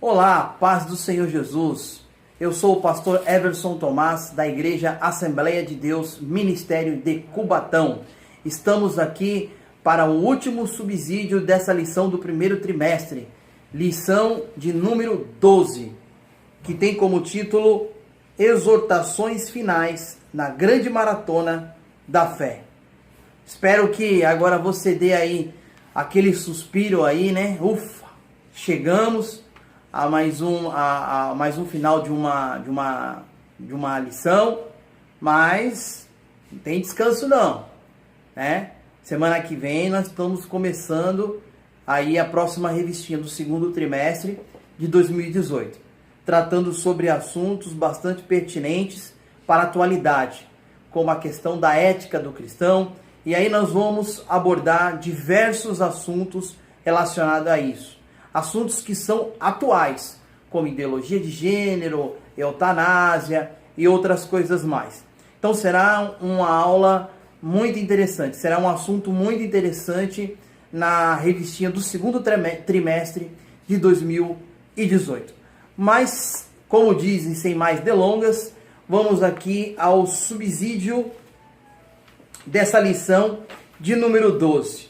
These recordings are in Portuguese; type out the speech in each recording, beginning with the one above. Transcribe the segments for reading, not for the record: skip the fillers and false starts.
Olá, paz do Senhor Jesus. Eu sou o pastor Everson Tomás, da Igreja Assembleia de Deus, Ministério de Cubatão. Estamos aqui para o último subsídio dessa lição do primeiro trimestre, lição de número 12, que tem como título Exortações Finais na Grande Maratona da Fé. Espero que agora você dê aí aquele suspiro aí, né? Ufa, chegamos a mais um final de uma lição, mas não tem descanso não, né? Semana que vem nós estamos começando aí a próxima revistinha do segundo trimestre de 2018, tratando sobre assuntos bastante pertinentes para a atualidade, como a questão da ética do cristão, e aí nós vamos abordar diversos assuntos relacionados a isso. Assuntos que são atuais, como ideologia de gênero, eutanásia e outras coisas mais. Então será uma aula muito interessante, será um assunto muito interessante na revistinha do segundo trimestre de 2018. Mas, como dizem, sem mais delongas, vamos aqui ao subsídio dessa lição de número 12.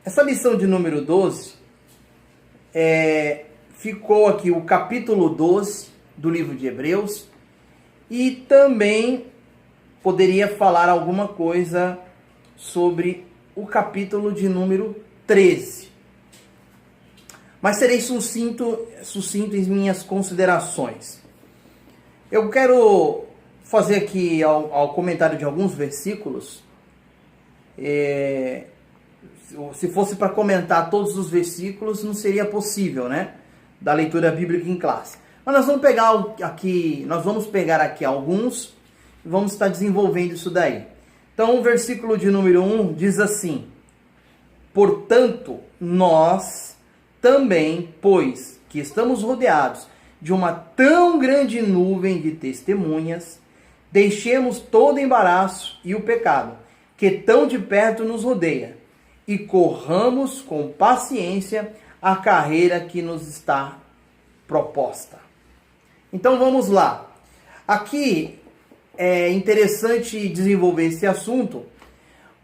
Essa lição de número 12 ficou aqui o capítulo 12 do livro de Hebreus, e também poderia falar alguma coisa sobre o capítulo de número 13. Mas serei sucinto em minhas considerações. Eu quero fazer aqui ao comentário de alguns versículos. Se fosse para comentar todos os versículos, não seria possível, né? Da leitura bíblica em classe. Mas nós vamos pegar aqui alguns e vamos estar desenvolvendo isso daí. Então, o versículo de número 1 diz assim: portanto, nós também, pois que estamos rodeados de uma tão grande nuvem de testemunhas, deixemos todo embaraço e o pecado, que tão de perto nos rodeia, e corramos com paciência a carreira que nos está proposta. Então vamos lá. Aqui é interessante desenvolver esse assunto,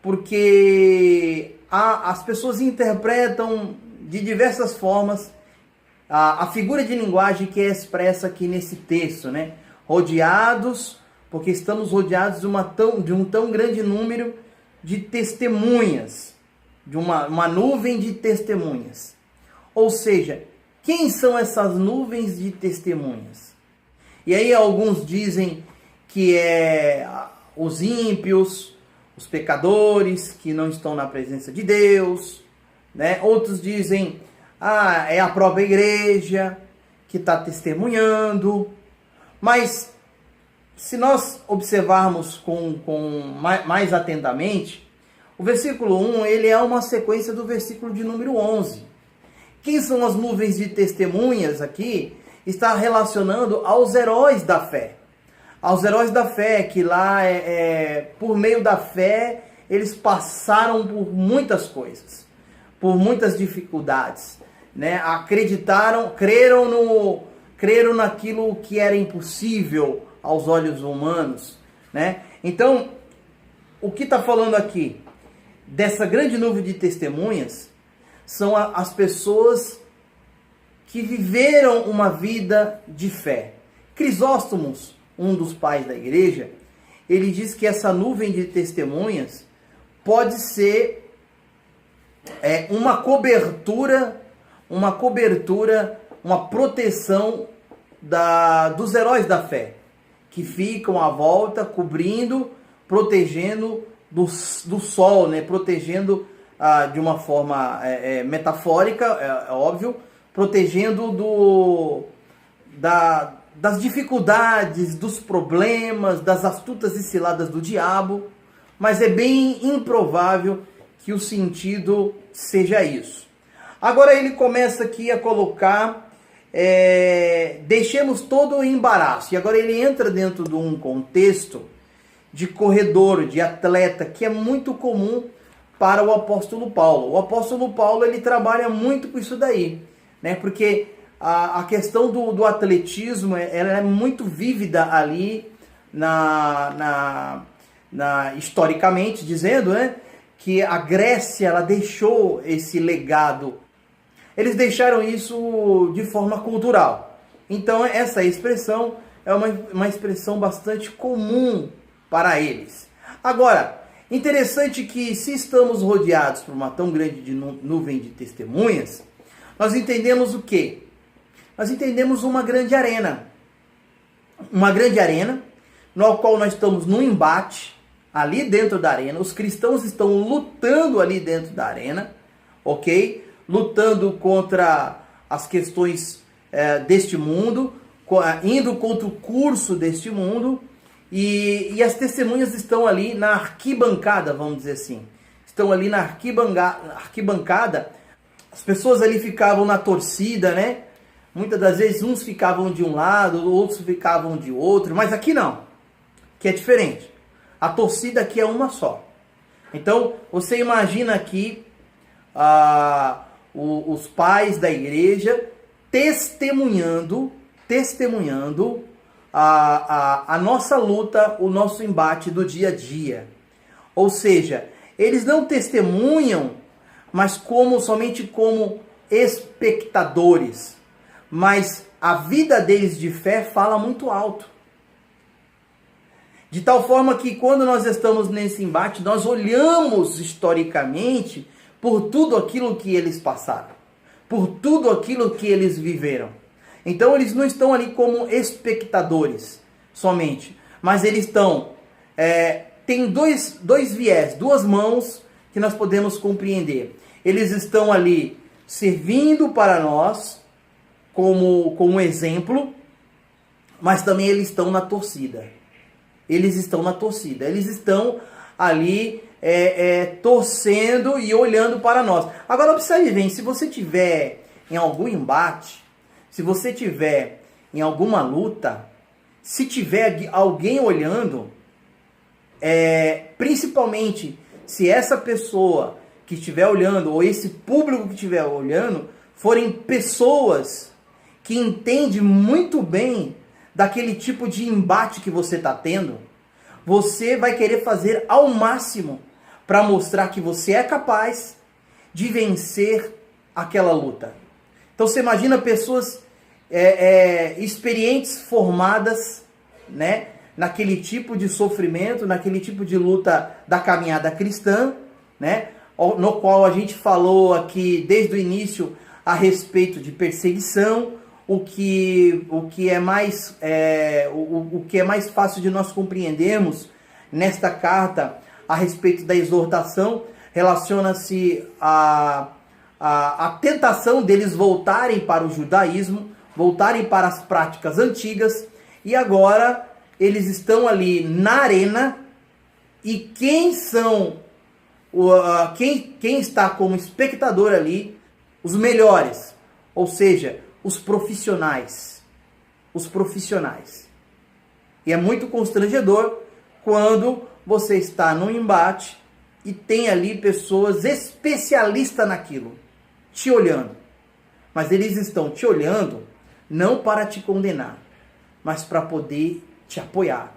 porque as pessoas interpretam de diversas formas a figura de linguagem que é expressa aqui nesse texto, né? Rodeados, porque estamos rodeados de um tão grande número de testemunhas, de uma nuvem de testemunhas. Ou seja, quem são essas nuvens de testemunhas? E aí alguns dizem que é os ímpios, os pecadores que não estão na presença de Deus, né? Outros dizem, é a própria igreja que está testemunhando. Mas se nós observarmos mais atentamente, o versículo 1, ele é uma sequência do versículo de número 11. Quem são as nuvens de testemunhas aqui? Está relacionando aos heróis da fé. Aos heróis da fé, que lá, por meio da fé, eles passaram por muitas coisas, por muitas dificuldades, né? Acreditaram, creram naquilo que era impossível aos olhos humanos, né? Então, o que está falando aqui dessa grande nuvem de testemunhas são as pessoas que viveram uma vida de fé. Crisóstomos, um dos pais da igreja, ele diz que essa nuvem de testemunhas pode ser uma cobertura, uma proteção dos heróis da fé, que ficam à volta, cobrindo, protegendo do sol, né? Protegendo de uma forma metafórica, é óbvio, protegendo das dificuldades, dos problemas, das astutas e ciladas do diabo, mas é bem improvável que o sentido seja isso. Agora ele começa aqui a colocar, deixemos todo o embaraço, e agora ele entra dentro de um contexto de corredor, de atleta, que é muito comum para o apóstolo Paulo. O apóstolo Paulo, ele trabalha muito com isso daí, né? Porque a questão do atletismo, ela é muito vívida ali, historicamente dizendo, né, que a Grécia ela deixou esse legado. Eles deixaram isso de forma cultural. Então essa expressão é uma expressão bastante comum para eles. Agora, interessante que se estamos rodeados por uma tão grande nuvem de testemunhas, nós entendemos o quê? Nós entendemos uma grande arena. Uma grande arena, no qual nós estamos num embate, ali dentro da arena. Os cristãos estão lutando ali dentro da arena, ok? Lutando contra as questões deste mundo, indo contra o curso deste mundo. E as testemunhas estão ali na arquibancada, vamos dizer assim. Estão ali na arquibancada. As pessoas ali ficavam na torcida, né? Muitas das vezes uns ficavam de um lado, outros ficavam de outro. Mas aqui não, que é diferente. A torcida aqui é uma só. Então, você imagina aqui os pais da igreja testemunhando a nossa luta, o nosso embate do dia a dia. Ou seja, eles não testemunham, mas somente como espectadores. Mas a vida deles de fé fala muito alto. De tal forma que quando nós estamos nesse embate, nós olhamos historicamente por tudo aquilo que eles passaram, por tudo aquilo que eles viveram. Então eles não estão ali como espectadores somente, mas eles estão, tem dois viés, duas mãos que nós podemos compreender. Eles estão ali servindo para nós como exemplo, mas também eles estão na torcida. Eles estão na torcida, eles estão ali torcendo e olhando para nós. Agora observe bem, se você tiver em algum embate, se você tiver em alguma luta, se tiver alguém olhando, principalmente se essa pessoa que estiver olhando, ou esse público que estiver olhando, forem pessoas que entendem muito bem daquele tipo de embate que você está tendo, você vai querer fazer ao máximo para mostrar que você é capaz de vencer aquela luta. Então você imagina pessoas experientes, formadas, né, naquele tipo de sofrimento, naquele tipo de luta da caminhada cristã, né, no qual a gente falou aqui desde o início a respeito de perseguição, o que é mais fácil de nós compreendermos nesta carta a respeito da exortação, relaciona-se a tentação deles voltarem para o judaísmo, voltarem para as práticas antigas, e agora eles estão ali na arena, e quem está como espectador ali? Os melhores, ou seja, os profissionais. E é muito constrangedor quando você está num embate e tem ali pessoas especialistas naquilo, te olhando. Mas eles estão te olhando não para te condenar, mas para poder te apoiar.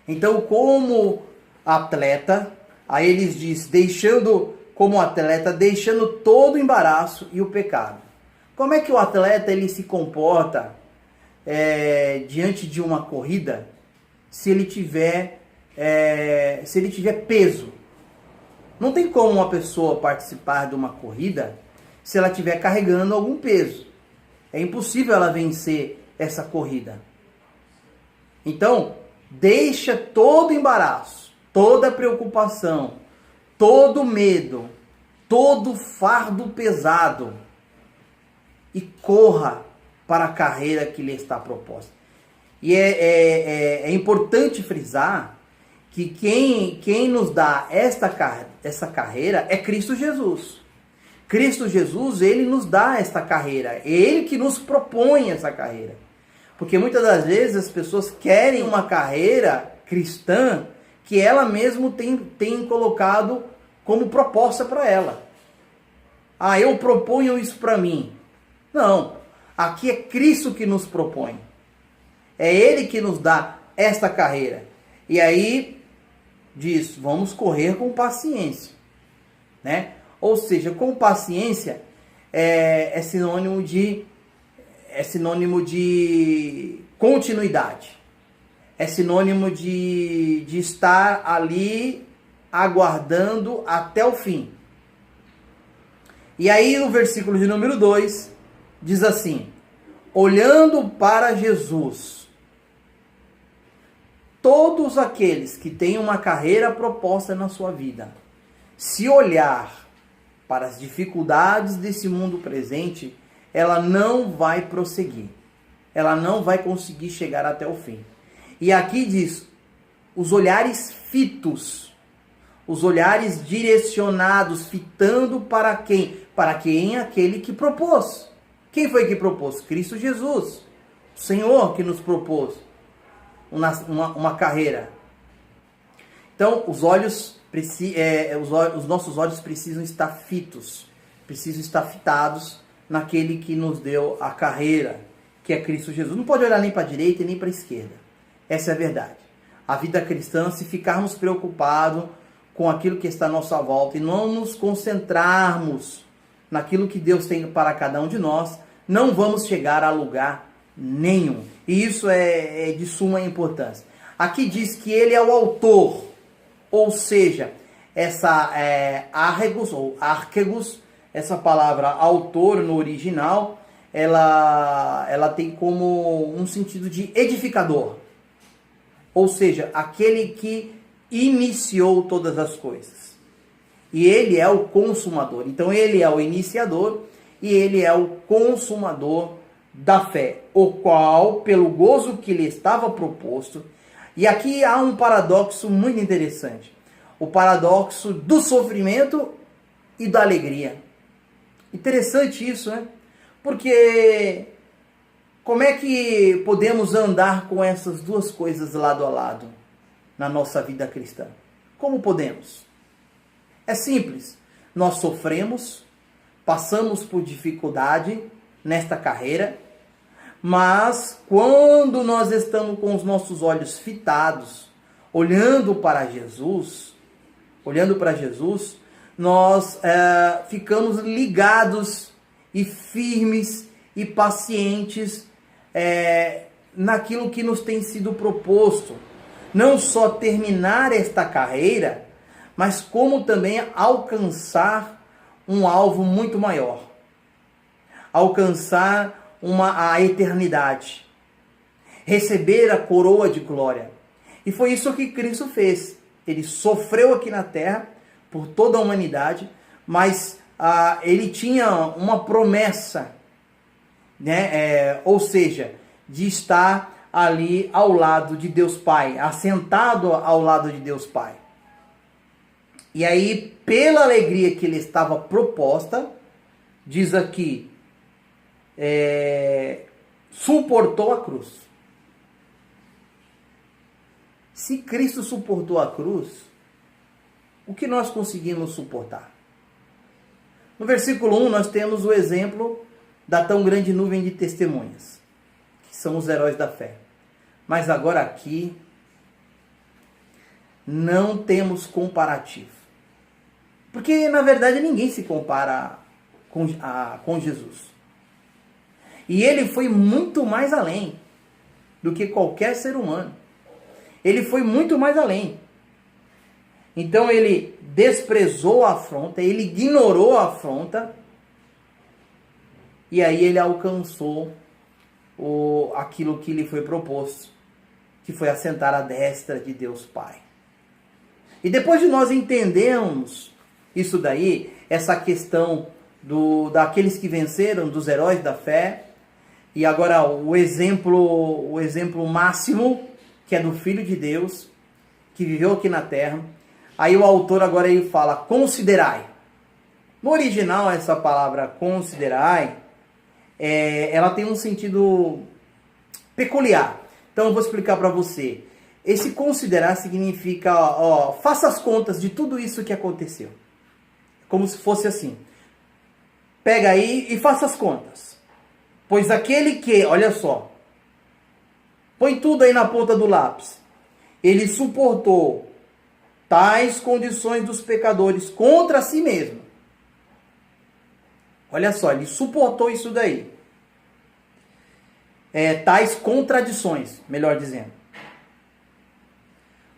Então, como atleta, aí eles diz, deixando todo o embaraço e o pecado. Como é que o atleta ele se comporta diante de uma corrida se ele tiver peso? Não tem como uma pessoa participar de uma corrida se ela estiver carregando algum peso. É impossível ela vencer essa corrida. Então, deixa todo o embaraço, toda a preocupação, todo o medo, todo o fardo pesado e corra para a carreira que lhe está proposta. E é importante frisar que quem nos dá essa carreira é Cristo Jesus. Cristo Jesus, ele nos dá esta carreira. É ele que nos propõe essa carreira. Porque muitas das vezes as pessoas querem uma carreira cristã que ela mesma tem colocado como proposta para ela. Eu proponho isso para mim. Não. Aqui é Cristo que nos propõe. É Ele que nos dá esta carreira. E aí diz, vamos correr com paciência, né? Ou seja, com paciência é sinônimo de continuidade. É sinônimo de estar ali aguardando até o fim. E aí no versículo de número 2 diz assim: olhando para Jesus, todos aqueles que têm uma carreira proposta na sua vida, se olhar para as dificuldades desse mundo presente, ela não vai prosseguir. Ela não vai conseguir chegar até o fim. E aqui diz, os olhares fitos, os olhares direcionados, fitando para quem? Para quem? Aquele que propôs. Quem foi que propôs? Cristo Jesus, o Senhor que nos propôs uma carreira. Então, os nossos olhos precisam estar fitos, precisam estar fitados naquele que nos deu a carreira, que é Cristo Jesus. Não pode olhar nem para a direita e nem para a esquerda. Essa é a verdade. A vida cristã, se ficarmos preocupados com aquilo que está à nossa volta e não nos concentrarmos naquilo que Deus tem para cada um de nós, não vamos chegar a lugar nenhum. E isso é de suma importância. Aqui diz que ele é o autor, ou seja, essa archegos ou archegos, essa palavra autor no original, ela tem como um sentido de edificador. Ou seja, aquele que iniciou todas as coisas. E ele é o consumador. Então ele é o iniciador e ele é o consumador da fé, o qual, pelo gozo que lhe estava proposto, e aqui há um paradoxo muito interessante. O paradoxo do sofrimento e da alegria. Interessante isso, né? Porque como é que podemos andar com essas duas coisas lado a lado na nossa vida cristã? Como podemos? É simples. Nós sofremos, passamos por dificuldade nesta carreira, mas quando nós estamos com os nossos olhos fitados, olhando para Jesus, nós ficamos ligados e firmes e pacientes naquilo que nos tem sido proposto. Não só terminar esta carreira, mas como também alcançar um alvo muito maior. Alcançar a eternidade. Receber a coroa de glória. E foi isso que Cristo fez. Ele sofreu aqui na terra por toda a humanidade, mas ele tinha uma promessa, né? Ou seja, de estar ali ao lado de Deus Pai, assentado ao lado de Deus Pai. E aí, pela alegria que ele estava proposta, diz aqui, suportou a cruz. Se Cristo suportou a cruz, o que nós conseguimos suportar? No versículo 1 nós temos o exemplo da tão grande nuvem de testemunhas, que são os heróis da fé. Mas agora aqui não temos comparativo. Porque na verdade ninguém se compara com Jesus. E ele foi muito mais além do que qualquer ser humano. Ele foi muito mais além. Então ele desprezou a afronta, ele ignorou a afronta, e aí ele alcançou aquilo que lhe foi proposto, que foi assentar à destra de Deus Pai. E depois de nós entendermos isso daí, essa questão daqueles que venceram, dos heróis da fé, e agora o exemplo máximo, que é do Filho de Deus, que viveu aqui na terra. Aí o autor agora ele fala, considerai. No original, essa palavra considerai, ela tem um sentido peculiar. Então eu vou explicar para você. Esse considerar significa, faça as contas de tudo isso que aconteceu. Como se fosse assim. Pega aí e faça as contas. Pois aquele que, olha só, põe tudo aí na ponta do lápis. Ele suportou tais condições dos pecadores contra si mesmo. Olha só, ele suportou isso daí. Tais contradições, melhor dizendo.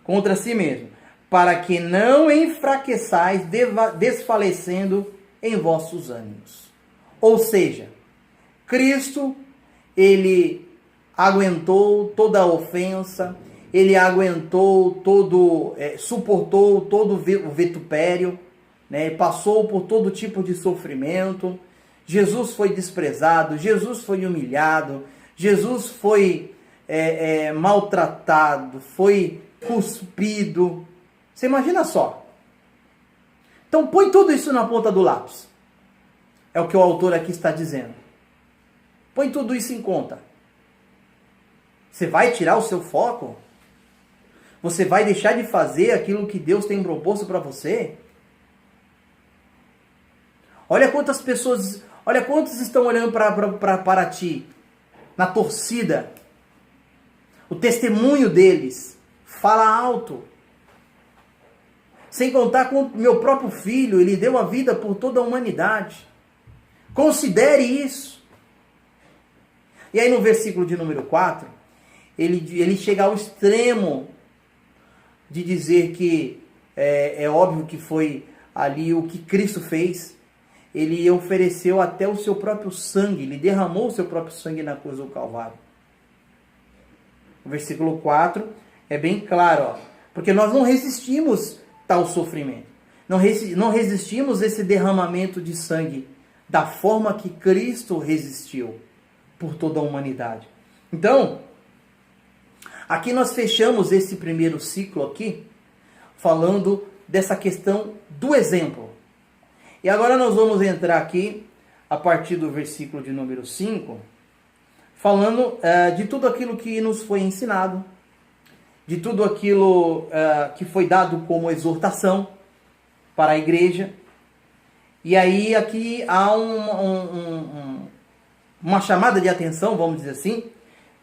Contra si mesmo. Para que não enfraqueçais, desfalecendo em vossos ânimos. Ou seja, Cristo, ele aguentou toda a ofensa, ele aguentou suportou todo o vitupério, né? Passou por todo tipo de sofrimento. Jesus foi desprezado, Jesus foi humilhado, Jesus foi maltratado, foi cuspido. Você imagina só. Então põe tudo isso na ponta do lápis. É o que o autor aqui está dizendo. Põe tudo isso em conta. Você vai tirar o seu foco? Você vai deixar de fazer aquilo que Deus tem proposto para você? Olha quantas pessoas, olha quantos estão olhando para ti, na torcida. O testemunho deles fala alto. Sem contar com o meu próprio filho, ele deu a vida por toda a humanidade. Considere isso. E aí no versículo de número 4, ele chega ao extremo de dizer que é óbvio que foi ali o que Cristo fez. Ele ofereceu até o seu próprio sangue, ele derramou o seu próprio sangue na cruz do Calvário. O versículo 4 é bem claro, ó, porque nós não resistimos tal sofrimento. Não resistimos esse derramamento de sangue da forma que Cristo resistiu por toda a humanidade. Então, aqui nós fechamos esse primeiro ciclo aqui, falando dessa questão do exemplo. E agora nós vamos entrar aqui, a partir do versículo de número 5, falando de tudo aquilo que nos foi ensinado, de tudo aquilo que foi dado como exortação para a igreja. E aí aqui há uma chamada de atenção, vamos dizer assim.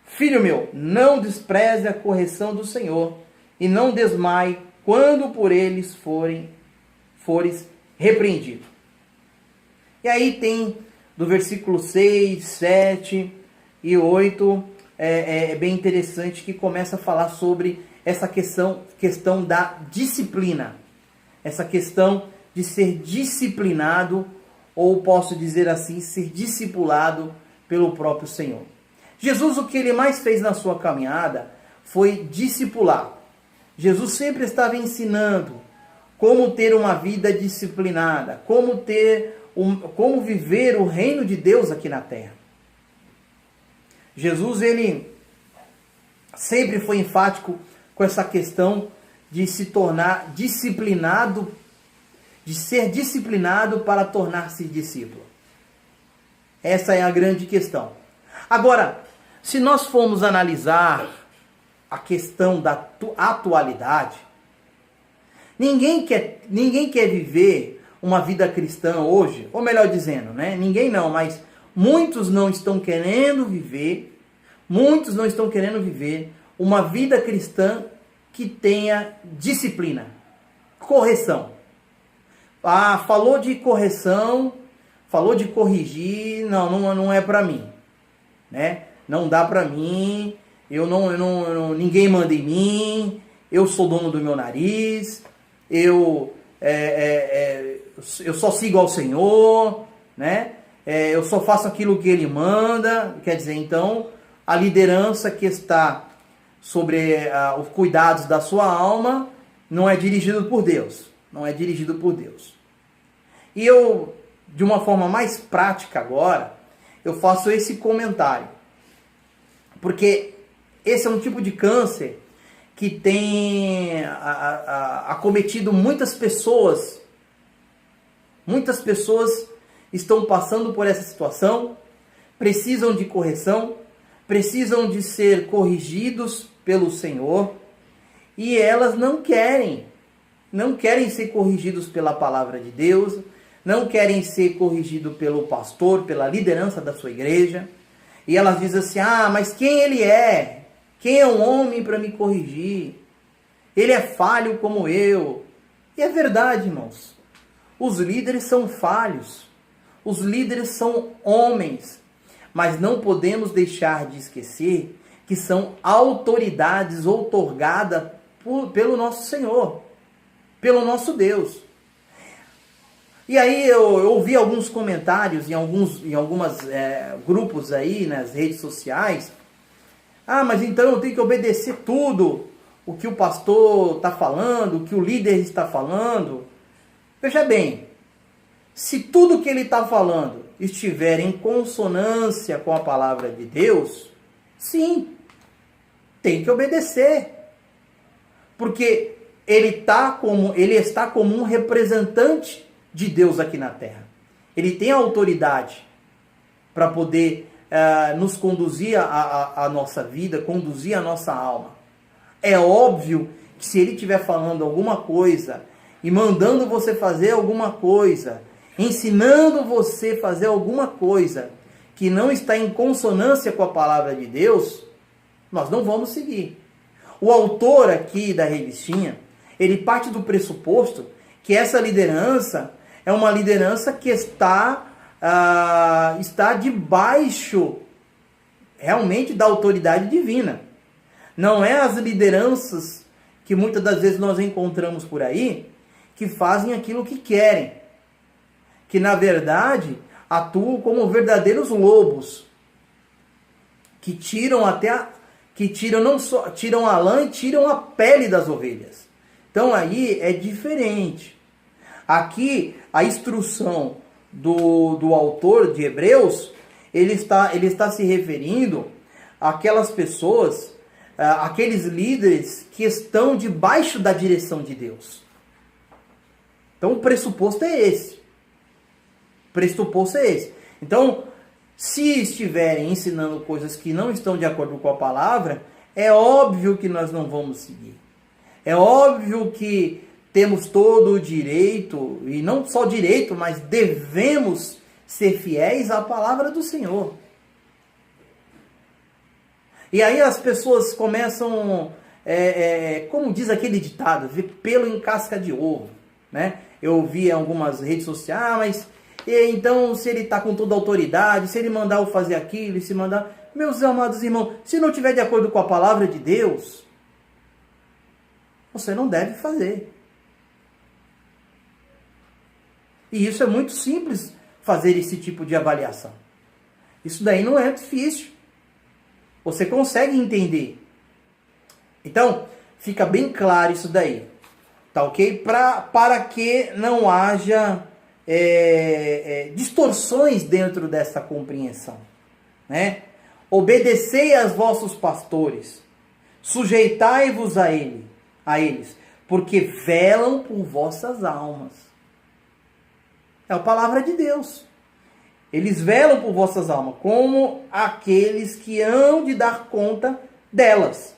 Filho meu, não despreze a correção do Senhor, e não desmaie quando por eles fores repreendido. E aí tem do versículo 6, 7 e 8, é bem interessante, que começa a falar sobre essa questão da disciplina. Essa questão de ser disciplinado, ou posso dizer assim, ser discipulado pelo próprio Senhor. Jesus, o que ele mais fez na sua caminhada foi discipular. Jesus sempre estava ensinando como ter uma vida disciplinada, como viver o reino de Deus aqui na terra. Jesus, ele sempre foi enfático com essa questão de se tornar disciplinado, de ser disciplinado para tornar-se discípulo. Essa é a grande questão. Agora, se nós formos analisar a questão da atualidade, ninguém quer viver uma vida cristã hoje, ou melhor dizendo, né? Ninguém não, mas muitos não estão querendo viver uma vida cristã que tenha disciplina, correção. Ah, falou de correção, falou de corrigir, não é para mim, né? Não dá para mim, ninguém manda em mim, eu sou dono do meu nariz, eu só sigo ao Senhor, né? Eu só faço aquilo que Ele manda. Quer dizer, então, a liderança que está sobre os cuidados da sua alma não é dirigido por Deus. Não é dirigido por Deus. E eu, de uma forma mais prática agora, eu faço esse comentário. Porque esse é um tipo de câncer que tem acometido muitas pessoas. Muitas pessoas estão passando por essa situação, precisam de correção, precisam de ser corrigidos pelo Senhor, e elas não querem ser corrigidos pela palavra de Deus, não querem ser corrigidos pelo pastor, pela liderança da sua igreja, E elas dizem assim, mas quem ele é? Quem é um homem para me corrigir? Ele é falho como eu. E é verdade, irmãos. Os líderes são falhos. Os líderes são homens. Mas não podemos deixar de esquecer que são autoridades outorgadas pelo nosso Senhor, pelo nosso Deus. E aí eu ouvi alguns comentários em algumas grupos aí nas redes sociais. Mas então eu tenho que obedecer tudo o que o pastor está falando, o que o líder está falando. Veja bem, se tudo que ele está falando estiver em consonância com a palavra de Deus, sim, tem que obedecer. Porque ele está como um representante de Deus aqui na terra. Ele tem a autoridade para poder nos conduzir a nossa vida, conduzir a nossa alma. É óbvio que se ele estiver falando alguma coisa e mandando você fazer alguma coisa, ensinando você a fazer alguma coisa que não está em consonância com a palavra de Deus, nós não vamos seguir. O autor aqui da revistinha, ele parte do pressuposto que essa liderança é uma liderança que está debaixo realmente da autoridade divina. Não é as lideranças que muitas das vezes nós encontramos por aí que fazem aquilo que querem. Que na verdade atuam como verdadeiros lobos. Que tiram tiram a lã e tiram a pele das ovelhas. Então aí é diferente. Aqui a instrução do autor de Hebreus, ele está se referindo àquelas pessoas, aqueles líderes que estão debaixo da direção de Deus. Então o pressuposto é esse. Então, se estiverem ensinando coisas que não estão de acordo com a palavra, é óbvio que nós não vamos seguir. É óbvio que temos todo o direito, e não só direito, mas devemos ser fiéis à palavra do Senhor. E aí as pessoas começam, como diz aquele ditado, ver pelo em casca de ovo, né? Eu vi em algumas redes sociais, mas então se ele está com toda a autoridade, se ele mandar eu fazer aquilo, se mandar... Meus amados irmãos, se não estiver de acordo com a palavra de Deus, você não deve fazer. E isso é muito simples, fazer esse tipo de avaliação. Isso daí não é difícil. Você consegue entender. Então, fica bem claro isso daí. Tá ok? Para que não haja distorções dentro dessa compreensão. Né? Obedecei aos vossos pastores. Sujeitai-vos a eles, porque velam por vossas almas. É a palavra de Deus. Eles velam por vossas almas, como aqueles que hão de dar conta delas,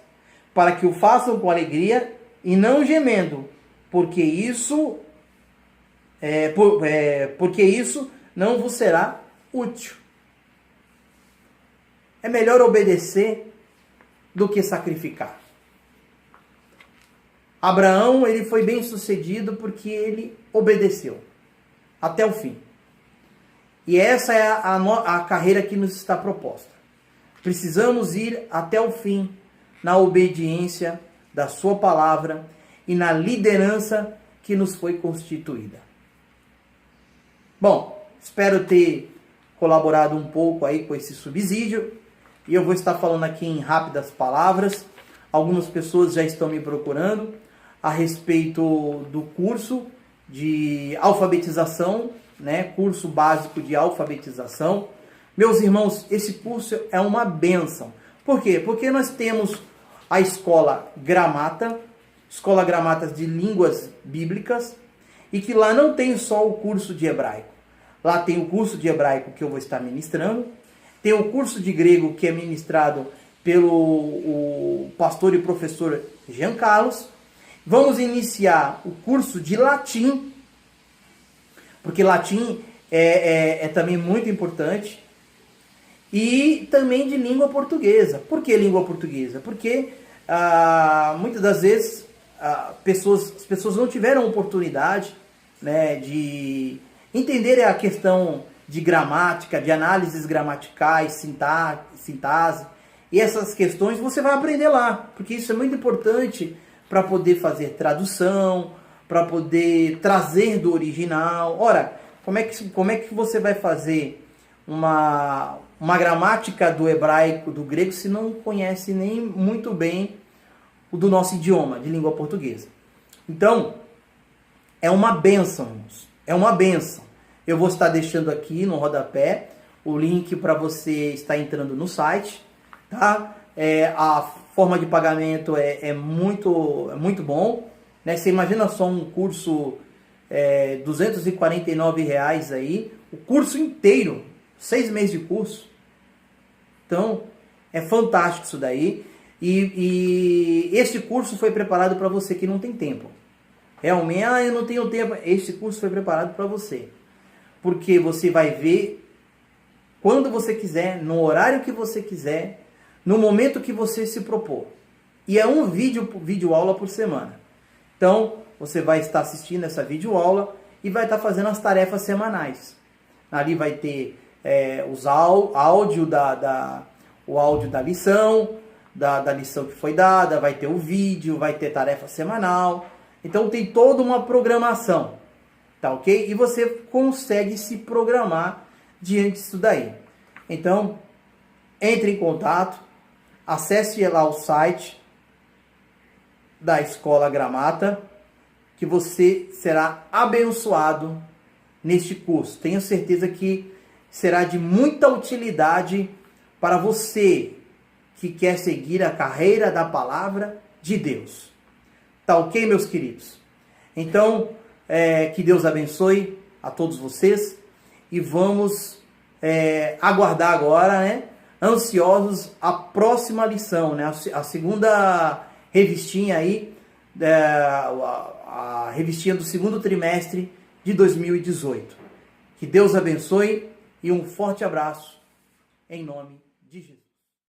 para que o façam com alegria e não gemendo, porque isso não vos será útil. É melhor obedecer do que sacrificar. Abraão, ele foi bem sucedido porque ele obedeceu até o fim. E essa é a carreira que nos está proposta. Precisamos ir até o fim na obediência da sua palavra e na liderança que nos foi constituída. Bom, espero ter colaborado um pouco aí com esse subsídio. E eu vou estar falando aqui em rápidas palavras. Algumas pessoas já estão me procurando a respeito do curso de alfabetização, né? Curso básico de alfabetização. Meus irmãos, esse curso é uma bênção. Por quê? Porque nós temos a Escola Gramata de Línguas Bíblicas, e que lá não tem só o curso de hebraico. Lá tem o curso de hebraico que eu vou estar ministrando, tem o curso de grego que é ministrado pelo pastor e professor Jean Carlos. Vamos iniciar o curso de latim, porque latim é também muito importante. e também de língua portuguesa. Por que língua portuguesa? Porque muitas das vezes as pessoas não tiveram oportunidade, né, de entender a questão de gramática, de análises gramaticais, sintaxe, e essas questões você vai aprender lá, porque isso é muito importante para poder fazer tradução, para poder trazer do original. Ora, como é que você vai fazer uma gramática do hebraico, do grego, se não conhece nem muito bem o do nosso idioma, de língua portuguesa? Então, é uma bênção, irmãos. É uma bênção. Eu vou estar deixando aqui no rodapé o link para você estar entrando no site, tá? A forma de pagamento é muito bom, né? Você imagina só um curso R$ 249 aí, o curso inteiro, 6 meses de curso. Então, é fantástico isso daí. E este curso foi preparado para você que não tem tempo. Realmente, eu não tenho tempo. Este curso foi preparado para você. Porque você vai ver quando você quiser, no horário que você quiser, no momento que você se propor. E é um vídeo aula por semana. Então, você vai estar assistindo essa vídeo aula e vai estar fazendo as tarefas semanais. Ali vai ter o áudio da lição, da lição que foi dada, vai ter o vídeo, vai ter tarefa semanal. Então tem toda uma programação, tá ok? E você consegue se programar diante disso daí. Então, entre em contato, acesse lá o site da Escola Gramata, que você será abençoado neste curso. Tenho certeza que será de muita utilidade para você que quer seguir a carreira da palavra de Deus. Tá ok, meus queridos? Então, que Deus abençoe a todos vocês e vamos aguardar agora, né, ansiosos a próxima lição, né, a segunda revistinha aí, a revistinha do segundo trimestre de 2018. Que Deus abençoe e um forte abraço em nome de Jesus.